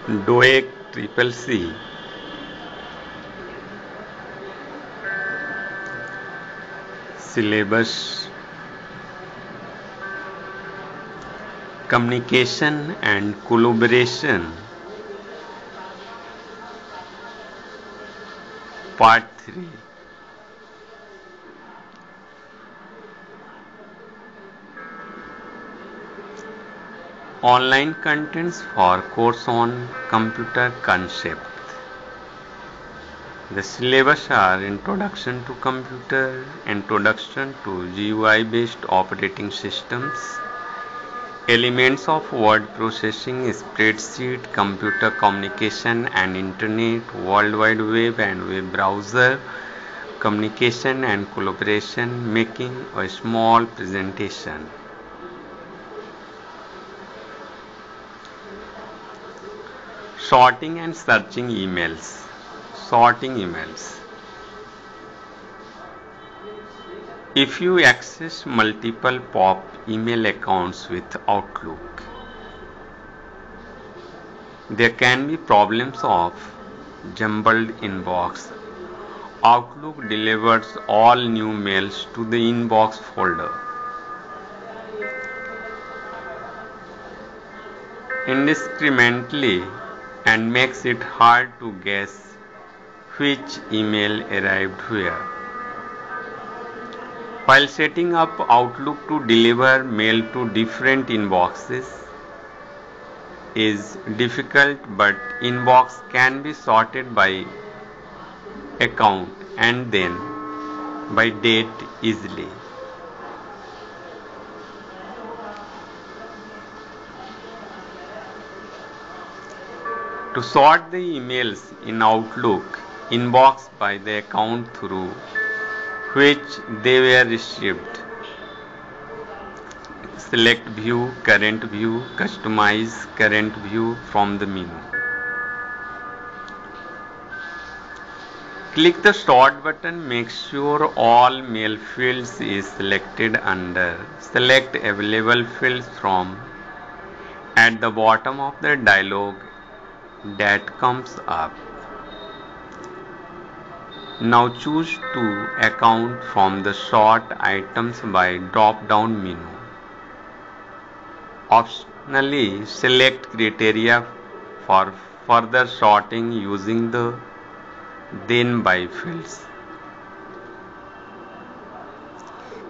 Doeacc CCC Syllabus Communication and Collaboration Part 3. Online contents for course on computer concept. The syllabus are Introduction to Computer, Introduction to GUI based operating systems, Elements of word processing, spreadsheet, computer communication and internet, World Wide Web and web browser, communication and collaboration, making a small presentation. Sorting and searching emails. Sorting emails. If you access multiple POP email accounts with Outlook, there can be problems of jumbled inbox. Outlook delivers all new mails to the inbox folder indiscriminately and makes it hard to guess which email arrived where. While setting up Outlook to deliver mail to different inboxes is difficult, but inbox can be sorted by account and then by date easily. To sort the emails in Outlook inbox by the account through which they were received, select View, Current View, Customize Current View from the menu. Click the Sort button. Make sure all mail fields is selected under Select Available Fields from at the bottom of the dialog that comes up. Now choose to account from the Sort items by drop-down menu. Optionally, select criteria for further sorting using the Then By fields.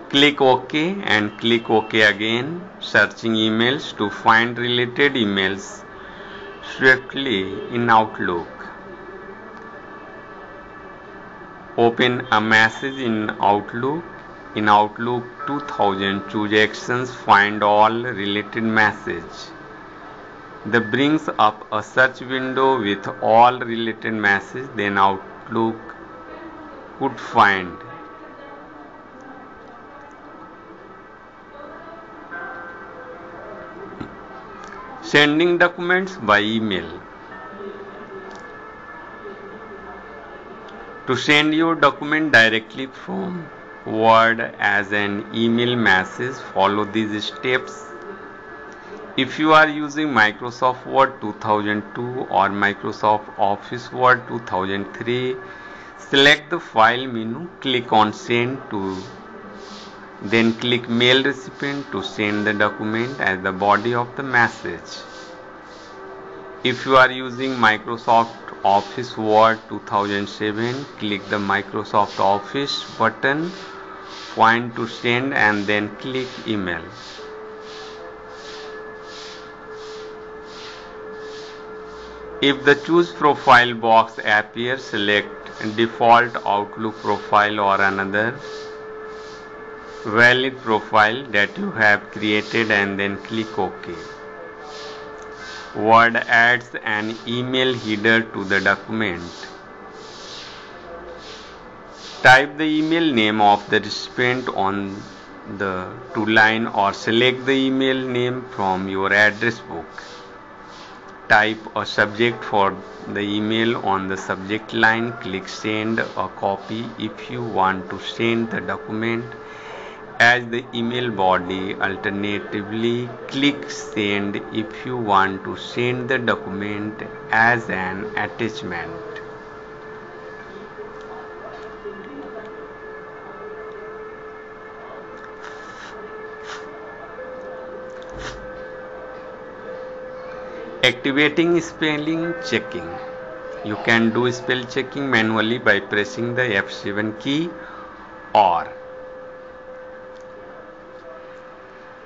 Click OK and click OK again, searching emails to find related emails swiftly in Outlook. Open a message in Outlook. In Outlook 2000, choose Actions, find all related message. That brings up a search window with all related messages. Then Outlook could find sending documents by email. To send your document directly from Word as an email message, follow these steps. If you are using Microsoft Word 2002 or Microsoft Office Word 2003, select the File menu, click on Send to, then click Mail Recipient to send the document as the body of the message. If you are using Microsoft Office Word 2007, click the Microsoft Office button, point to send and then click Email. If the Choose Profile box appears, select Default Outlook Profile or another valid profile that you have created and then click OK. Word adds an email header to the document. Type the email name of the recipient on the to-line or select the email name from your address book. Type a subject for the email on the subject line. Click Send a copy if you want to send the document as the email body. Alternatively, click Send if you want to send the document as an attachment. Activating spelling checking. You can do spell checking manually by pressing the F7 key, or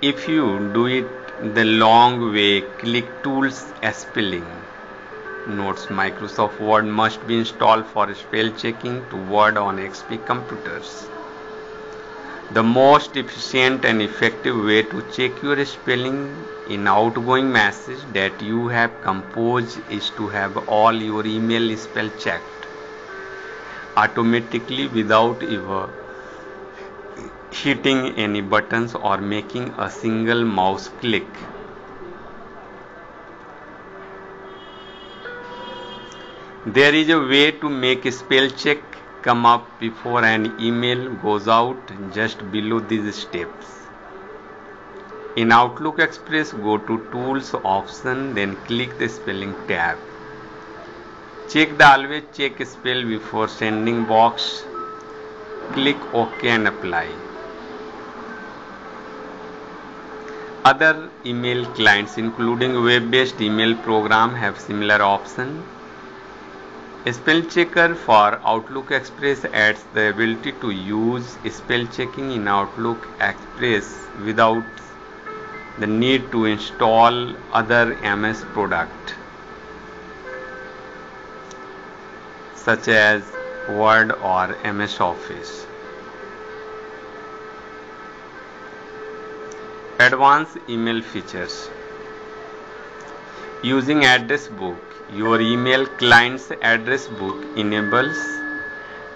if you do it the long way, click Tools Spelling. Notes: Microsoft Word must be installed for spell checking to Word on XP computers. The most efficient and effective way to check your spelling in outgoing message that you have composed is to have all your email spell checked automatically without ever hitting any buttons or making a single mouse click. There is a way to make spell check come up before an email goes out, just below these steps. In Outlook Express, go to Tools option, then click the Spelling tab. Check the Always Check Spell Before Sending box. Click OK and apply. Other email clients, including web-based email program, have similar option. Spell Checker for Outlook Express adds the ability to use spell checking in Outlook Express without the need to install other MS product such as Word or MS Office. Advanced email features. Using address book, your email client's address book enables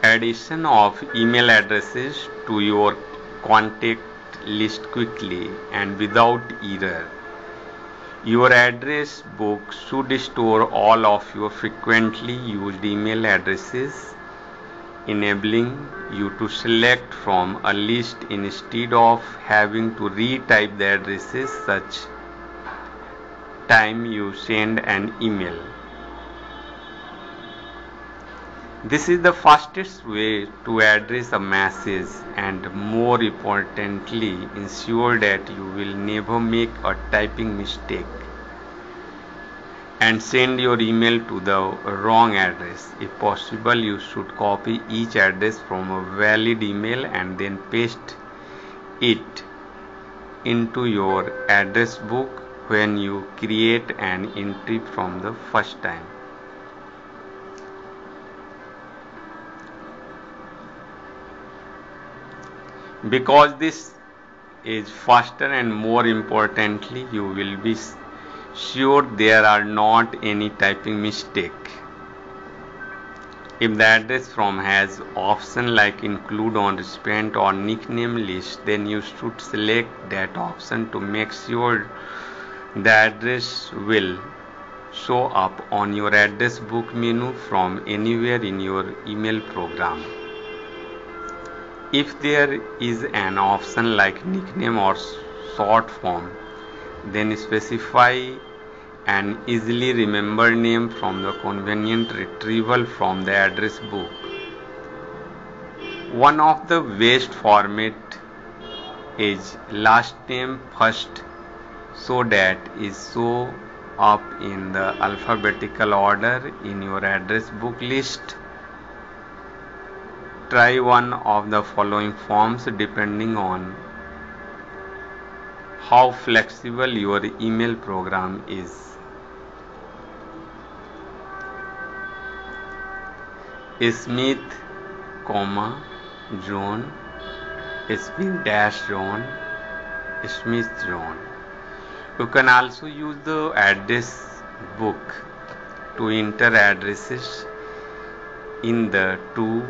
addition of email addresses to your contact list quickly and without error. Your address book should store all of your frequently used email addresses, enabling you to select from a list instead of having to retype the addresses such time you send an email. This is the fastest way to address a message and, more importantly, ensure that you will never make a typing mistake and send your email to the wrong address. If possible, you should copy each address from a valid email and then paste it into your address book when you create an entry from the first time. Because this is faster and, more importantly, you will be sure there are not any typing mistake. If the address from has option like include on recipient or nickname list, then you should select that option to make sure the address will show up on your address book menu from anywhere in your email program. If there is an option like nickname or short form, then specify an easily remembered name from the convenient retrieval from the address book. One of the best format is last name first, so that is show up in the alphabetical order in your address book list. Try one of the following forms depending on how flexible your email program is. Smith, John, Smith-John, Smith-John. You can also use the address book to enter addresses in the two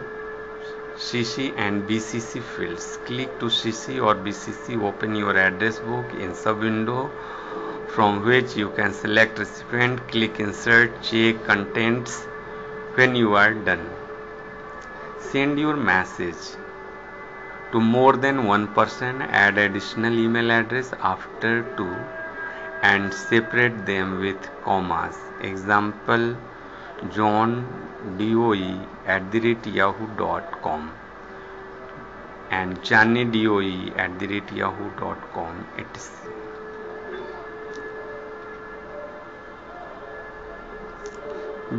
CC and BCC fields. Click to CC or BCC, open your address book in sub-window from which you can select recipient, click insert, check contents. When you are done, send your message to more than one person, add additional email address after two and separate them with commas. Example, John Doe@yahoo.com and Johnny Doe@yahoo.com, etc.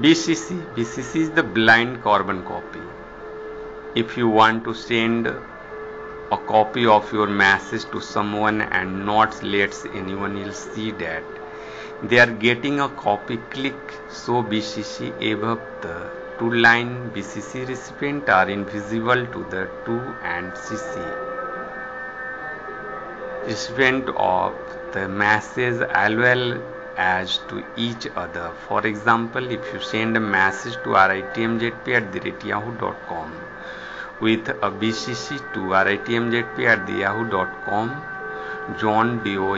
BCC is the blind carbon copy. If you want to send a copy of your message to someone and not let anyone else see that they are getting a copy, click Show BCC above the two-line. BCC recipient are invisible to the to and CC recipient of the message as well as to each other. For example, if you send a message to ritmjp@yahoo.com with a BCC to ritmjp@yahoo.com, John Doe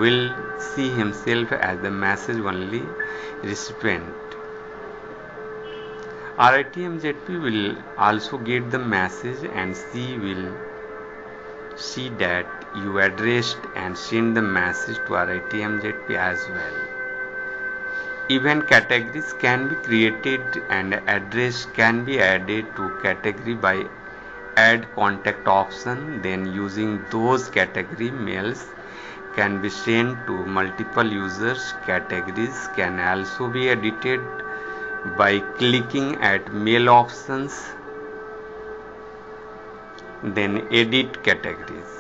will see himself as the message only recipient. RITMJP will also get the message and she will see that you addressed and send the message to RITMJP as well. Even categories can be created and address can be added to category by add contact option. Then using those category, mails can be sent to multiple users. Categories can also be edited by clicking at mail options, then edit categories.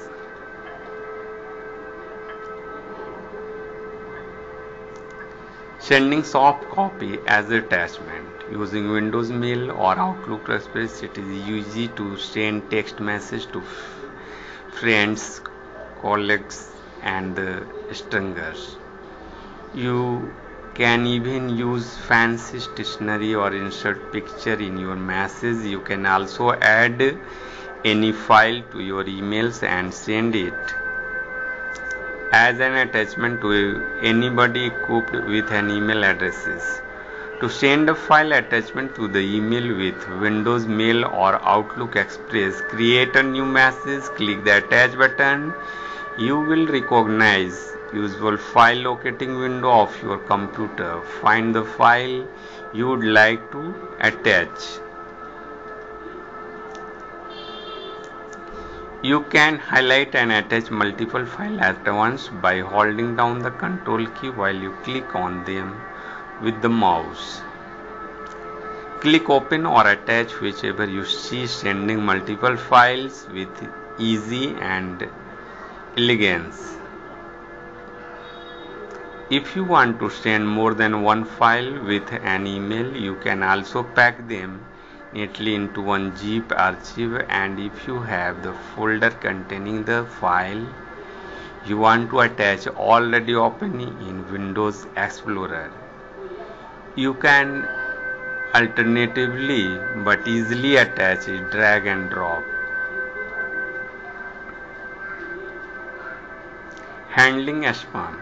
Sending soft copy as attachment. Using Windows Mail or Outlook Express, it is easy to send text message to friends, colleagues and strangers. You can even use fancy stationery or insert picture in your message. You can also add any file to your emails and send it as an attachment to anybody equipped with an email addresses. To send a file attachment to the email with Windows Mail or Outlook Express, create a new message, click the attach button. You will recognize usual file locating window of your computer. Find the file you would like to attach. You can highlight and attach multiple files at once by holding down the control key while you click on them with the mouse. Click open or attach whichever you see, sending multiple files with ease and elegance. If you want to send more than one file with an email, you can also pack them neatly into one zip archive, and if you have the folder containing the file you want to attach already open in Windows Explorer, you can alternatively but easily attach it, drag and drop. Handling spam.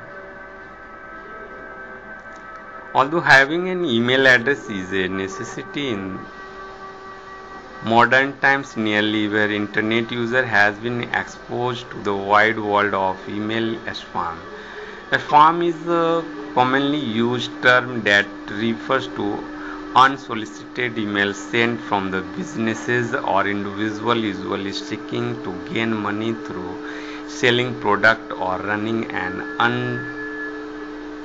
Although having an email address is a necessity in modern times, nearly every internet user has been exposed to the wide world of email spam. Spam is a commonly used term that refers to unsolicited emails sent from the businesses or individuals usually seeking to gain money through selling product or running an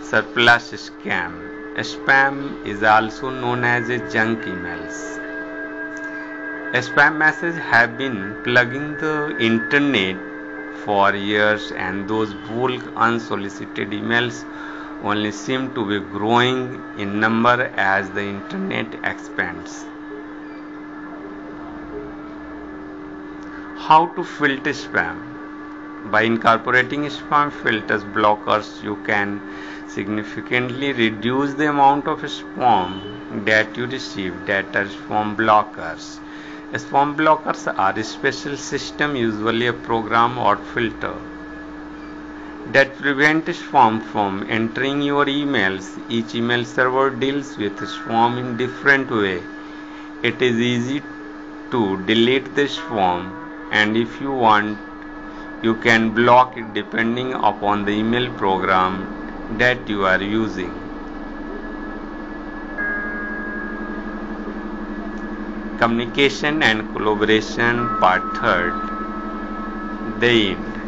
unsurplus scam. Spam is also known as junk emails. Spam messages have been plugging the internet for years, and those bulk unsolicited emails only seem to be growing in number as the internet expands. How to filter spam? By incorporating spam filters blockers, you can significantly reduce the amount of spam that you receive. That are spam blockers. Spam blockers are a special system, usually a program or filter, that prevent spam from entering your emails. Each email server deals with spam in different way. It is easy to delete the spam and if you want you can block it depending upon the email program that you are using. Communication and collaboration, part 3, the end.